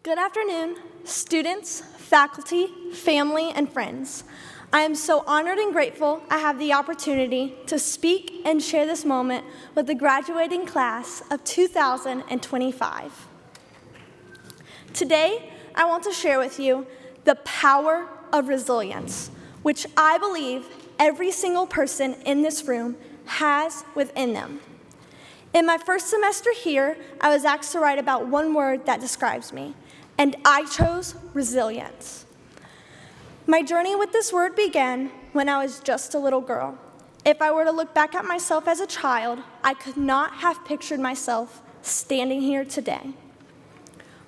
Good afternoon, students, faculty, family, and friends. I am so honored and grateful I have the opportunity to speak and share this moment with the graduating class of 2025. Today, I want to share with you the power of resilience, which I believe every single person in this room has within them. In my first semester here, I was asked to write about one word that describes me, and I chose resilience. My journey with this word began when I was just a little girl. If I were to look back at myself as a child, I could not have pictured myself standing here today.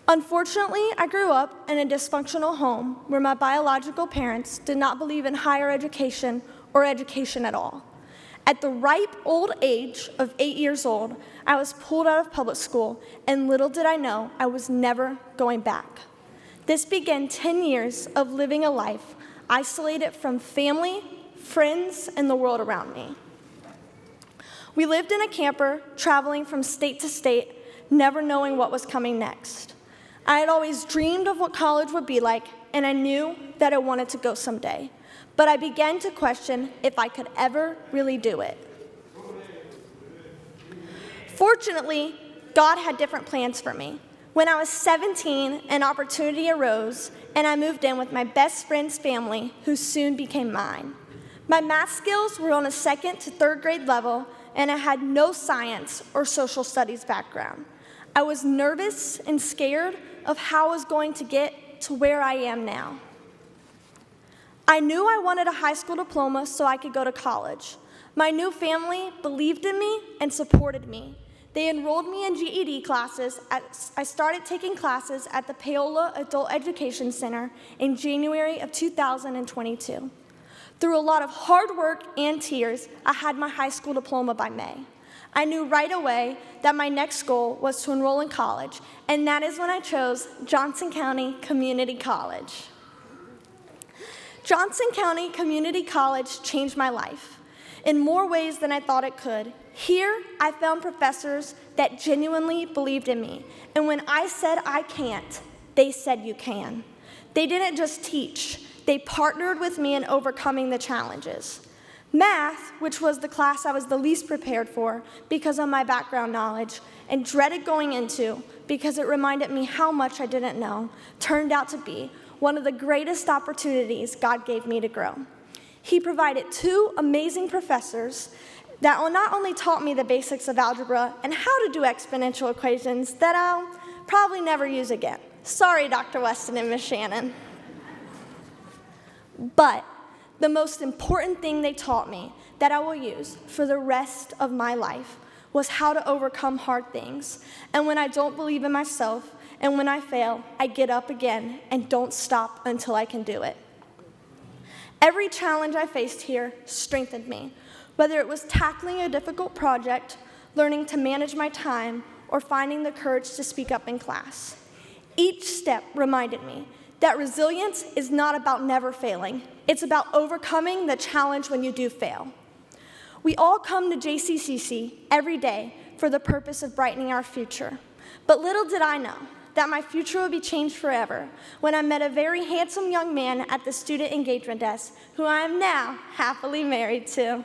Unfortunately, I grew up in a dysfunctional home where my biological parents did not believe in higher education or education at all. At the ripe old age of 8 years old, I was pulled out of public school, and little did I know I was never going back. This began 10 years of living a life isolated from family, friends, and the world around me. We lived in a camper, traveling from state to state, never knowing what was coming next. I had always dreamed of what college would be like, and I knew that I wanted to go someday. But I began to question if I could ever really do it. Fortunately, God had different plans for me. When I was 17, an opportunity arose, and I moved in with my best friend's family, who soon became mine. My math skills were on a second to third grade level, and I had no science or social studies background. I was nervous and scared of how I was going to get to where I am now. I knew I wanted a high school diploma so I could go to college. My new family believed in me and supported me. They enrolled me in GED classes. I started taking classes at the Paola Adult Education Center in January of 2022. Through a lot of hard work and tears, I had my high school diploma by May. I knew right away that my next goal was to enroll in college, and that is when I chose Johnson County Community College. Johnson County Community College changed my life in more ways than I thought it could. Here, I found professors that genuinely believed in me, and when I said I can't, they said you can. They didn't just teach, they partnered with me in overcoming the challenges. Math, which was the class I was the least prepared for because of my background knowledge, and dreaded going into because it reminded me how much I didn't know, turned out to be one of the greatest opportunities God gave me to grow. He provided two amazing professors that not only taught me the basics of algebra and how to do exponential equations that I'll probably never use again. Sorry, Dr. Weston and Miss Shannon. But the most important thing they taught me that I will use for the rest of my life was how to overcome hard things. And when I don't believe in myself, and when I fail, I get up again and don't stop until I can do it. Every challenge I faced here strengthened me, whether it was tackling a difficult project, learning to manage my time, or finding the courage to speak up in class. Each step reminded me that resilience is not about never failing. It's about overcoming the challenge when you do fail. We all come to JCCC every day for the purpose of brightening our future. But little did I know that my future would be changed forever when I met a very handsome young man at the student engagement desk, who I am now happily married to.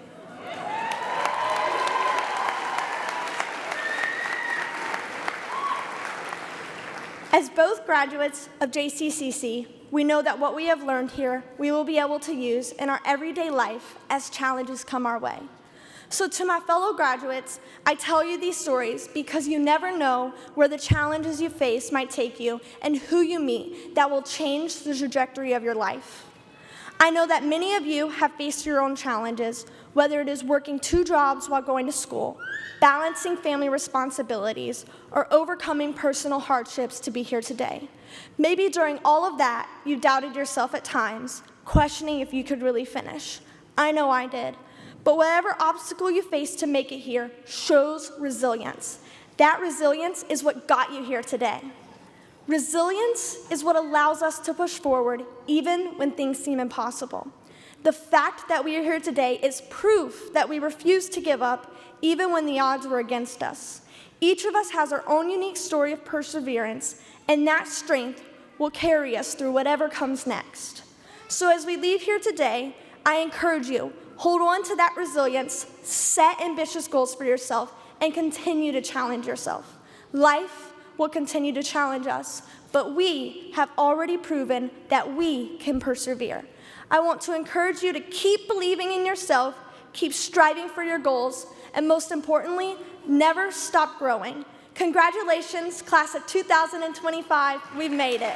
As both graduates of JCCC, we know that what we have learned here, we will be able to use in our everyday life as challenges come our way. So to my fellow graduates, I tell you these stories because you never know where the challenges you face might take you and who you meet that will change the trajectory of your life. I know that many of you have faced your own challenges, whether it is working 2 jobs while going to school, balancing family responsibilities, or overcoming personal hardships to be here today. Maybe during all of that, you doubted yourself at times, questioning if you could really finish. I know I did. But whatever obstacle you face to make it here shows resilience. That resilience is what got you here today. Resilience is what allows us to push forward even when things seem impossible. The fact that we are here today is proof that we refuse to give up even when the odds were against us. Each of us has our own unique story of perseverance, and that strength will carry us through whatever comes next. So as we leave here today, I encourage you, hold on to that resilience, set ambitious goals for yourself, and continue to challenge yourself. Life will continue to challenge us, but we have already proven that we can persevere. I want to encourage you to keep believing in yourself, keep striving for your goals, and most importantly, never stop growing. Congratulations, class of 2025, we've made it.